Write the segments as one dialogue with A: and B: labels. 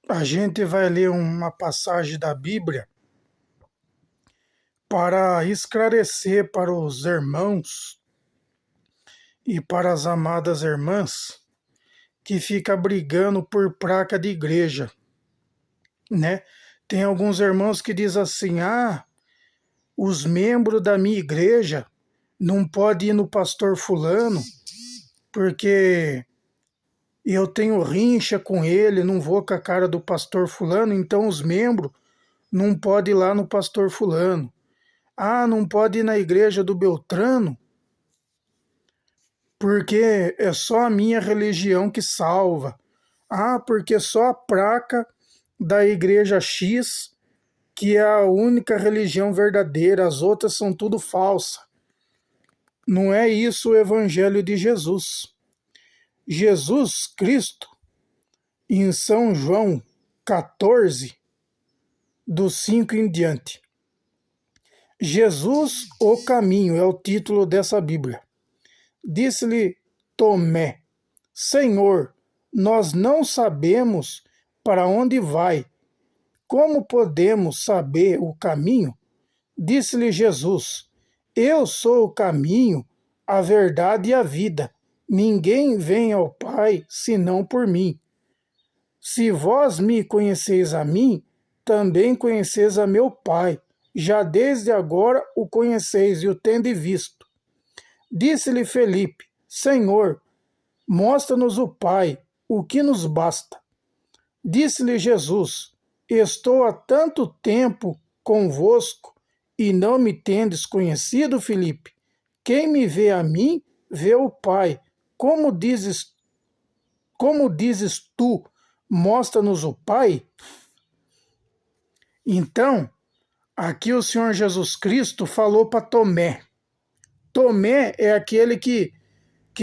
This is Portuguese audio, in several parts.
A: A gente vai ler uma passagem da Bíblia para esclarecer para os irmãos e para as amadas irmãs que fica brigando por placa de igreja, né? Tem alguns irmãos que dizem assim: os membros da minha igreja não podem ir no pastor fulano porque eu tenho rincha com ele, não vou com a cara do pastor fulano, então os membros não podem ir lá no pastor fulano. Não pode ir na igreja do Beltrano porque é só a minha religião que salva. Porque só a placa da igreja X que é a única religião verdadeira, as outras são tudo falsa. Não é isso o evangelho de Jesus. Jesus Cristo, em São João 14, do 5 em diante. Jesus, o caminho, é o título dessa Bíblia. Disse-lhe Tomé: Senhor, nós não sabemos para onde vai. Como podemos saber o caminho? Disse-lhe Jesus: Eu sou o caminho, a verdade e a vida. Ninguém vem ao Pai senão por mim. Se vós me conheceis a mim, também conheceis a meu Pai. Já desde agora o conheceis e o tendes visto. Disse-lhe Felipe: Senhor, mostra-nos o Pai, o que nos basta. Disse-lhe Jesus: Estou há tanto tempo convosco e não me tendes conhecido, Felipe? Quem me vê a mim, vê o Pai. Como dizes tu, mostra-nos o Pai? Então, aqui o Senhor Jesus Cristo falou para Tomé. Tomé é aquele que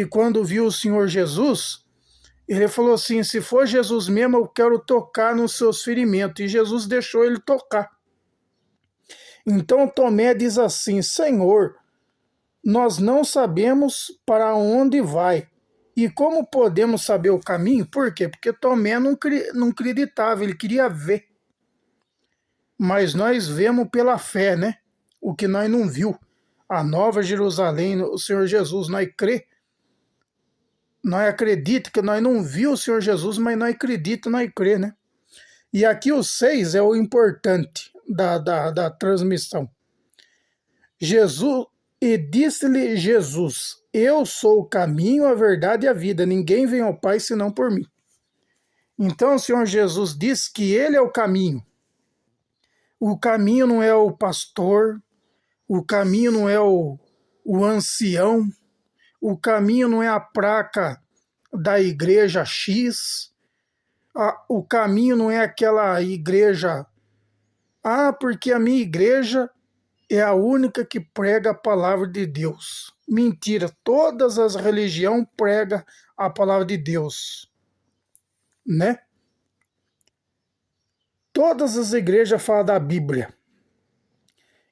A: quando viu o Senhor Jesus, ele falou assim: se for Jesus mesmo, eu quero tocar nos seus ferimentos. E Jesus deixou ele tocar. Então Tomé diz assim: Senhor, nós não sabemos para onde vai. E como podemos saber o caminho? Por quê? Porque Tomé não acreditava, ele queria ver. Mas nós vemos pela fé, né? O que nós não viu. A Nova Jerusalém, o Senhor Jesus, nós crê. Nós acredita que nós não viu o Senhor Jesus, mas nós acredita, nós crê, né? E aqui o 6 é o importante da transmissão. E disse-lhe Jesus: Eu sou o caminho, a verdade e a vida. Ninguém vem ao Pai senão por mim. Então o Senhor Jesus diz que Ele é o caminho. O caminho não é o pastor, o caminho não é o ancião, o caminho não é a placa da igreja X, o caminho não é aquela igreja. Porque a minha igreja é a única que prega a palavra de Deus. Mentira, todas as religiões pregam a palavra de Deus, né? Todas as igrejas falam da Bíblia.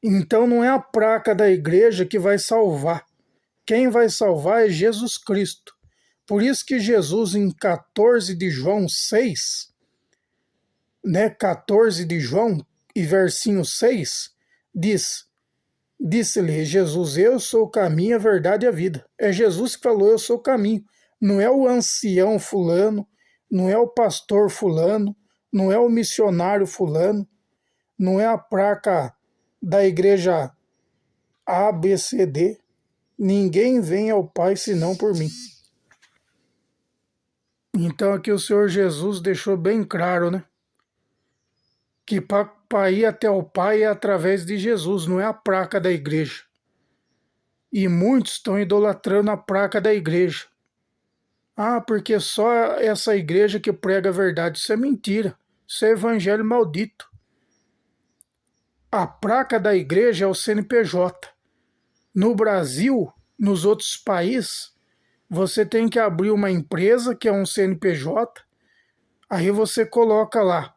A: Então não é a placa da igreja que vai salvar. Quem vai salvar é Jesus Cristo. Por isso que Jesus, em 14 de João 6, né, 14 de João e versinho 6, disse-lhe Jesus: Eu sou o caminho, a verdade e a vida. É Jesus que falou: Eu sou o caminho. Não é o ancião fulano, não é o pastor fulano, não é o missionário fulano, não é a placa da igreja ABCD. Ninguém vem ao Pai senão por mim. Então aqui o Senhor Jesus deixou bem claro, né? Que para ir até o Pai é através de Jesus, não é a placa da igreja. E muitos estão idolatrando a placa da igreja. Porque só essa igreja que prega a verdade. Isso é mentira. Isso é evangelho maldito. A placa da igreja é o CNPJ. No Brasil, nos outros países, você tem que abrir uma empresa, que é um CNPJ, aí você coloca lá,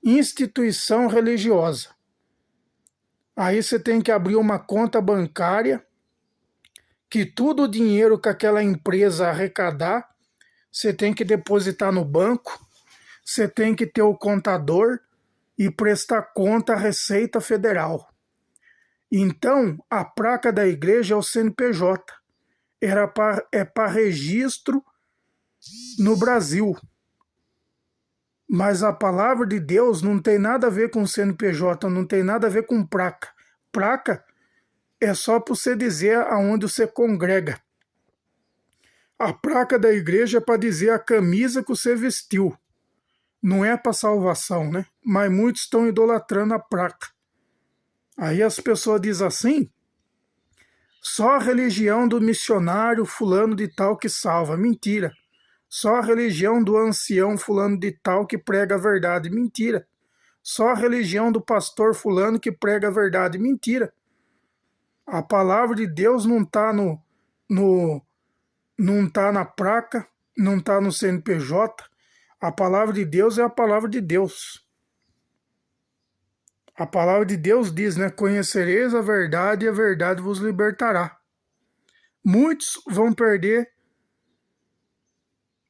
A: instituição religiosa. Aí você tem que abrir uma conta bancária, que todo o dinheiro que aquela empresa arrecadar, você tem que depositar no banco. você tem que ter o contador e prestar conta à Receita Federal. Então, a placa da igreja é o CNPJ. É para registro no Brasil. Mas a palavra de Deus não tem nada a ver com CNPJ, não tem nada a ver com placa. Placa é só para você dizer aonde você congrega. A placa da igreja é para dizer a camisa que você vestiu. Não é para salvação, né? Mas muitos estão idolatrando a placa. Aí as pessoas dizem assim: só a religião do missionário fulano de tal que salva. Mentira. Só a religião do ancião fulano de tal que prega a verdade. Mentira. Só a religião do pastor fulano que prega a verdade. Mentira. A palavra de Deus não está não tá na placa, não está no CNPJ. A palavra de Deus é a palavra de Deus. A palavra de Deus diz, né? Conhecereis a verdade e a verdade vos libertará. Muitos vão perder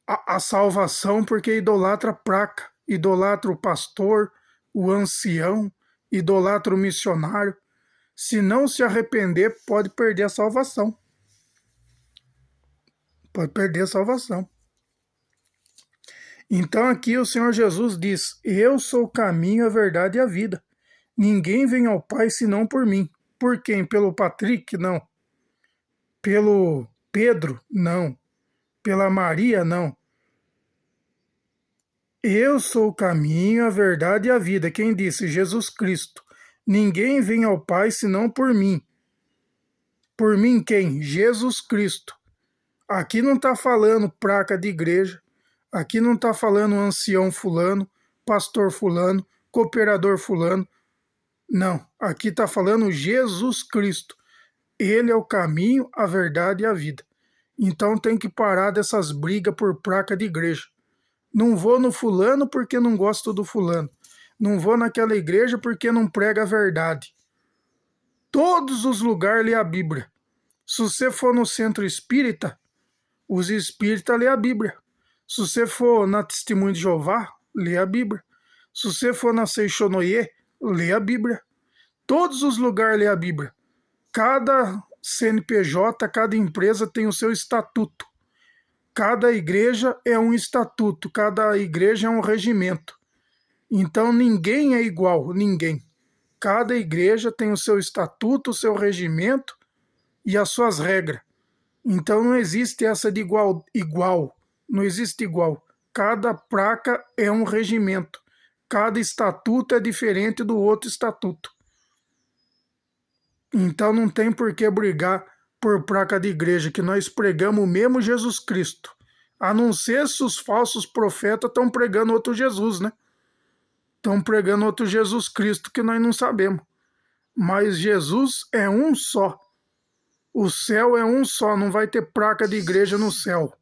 A: a salvação porque idolatra a placa, idolatra o pastor, o ancião, idolatra o missionário. Se não se arrepender, pode perder a salvação. Pode perder a salvação. Então aqui o Senhor Jesus diz: eu sou o caminho, a verdade e a vida. Ninguém vem ao Pai senão por mim. Por quem? Pelo Patrick? Não. Pelo Pedro? Não. Pela Maria? Não. Eu sou o caminho, a verdade e a vida. Quem disse? Jesus Cristo. Ninguém vem ao Pai senão por mim. Por mim quem? Jesus Cristo. Aqui não está falando placa de igreja. Aqui não está falando ancião fulano, pastor fulano, cooperador fulano. Não, aqui está falando Jesus Cristo. Ele é o caminho, a verdade e a vida. Então tem que parar dessas brigas por placa de igreja. Não vou no fulano porque não gosto do fulano. Não vou naquela igreja porque não prega a verdade. Todos os lugares lê a Bíblia. Se você for no centro espírita, os espíritas lê a Bíblia. Se você for na Testemunho de Jeová, lê a Bíblia. Se você for na Seixonoye, lê a Bíblia. Todos os lugares lê a Bíblia. Cada CNPJ, cada empresa tem o seu estatuto. Cada igreja é um estatuto, cada igreja é um regimento. Então ninguém é igual, ninguém. Cada igreja tem o seu estatuto, o seu regimento e as suas regras. Então não existe essa de igual. Não existe igual. Cada placa é um regimento. Cada estatuto é diferente do outro estatuto. Então não tem por que brigar por placa de igreja, que nós pregamos o mesmo Jesus Cristo. A não ser se os falsos profetas estão pregando outro Jesus, né? Estão pregando outro Jesus Cristo que nós não sabemos. Mas Jesus é um só. O céu é um só, não vai ter placa de igreja no céu.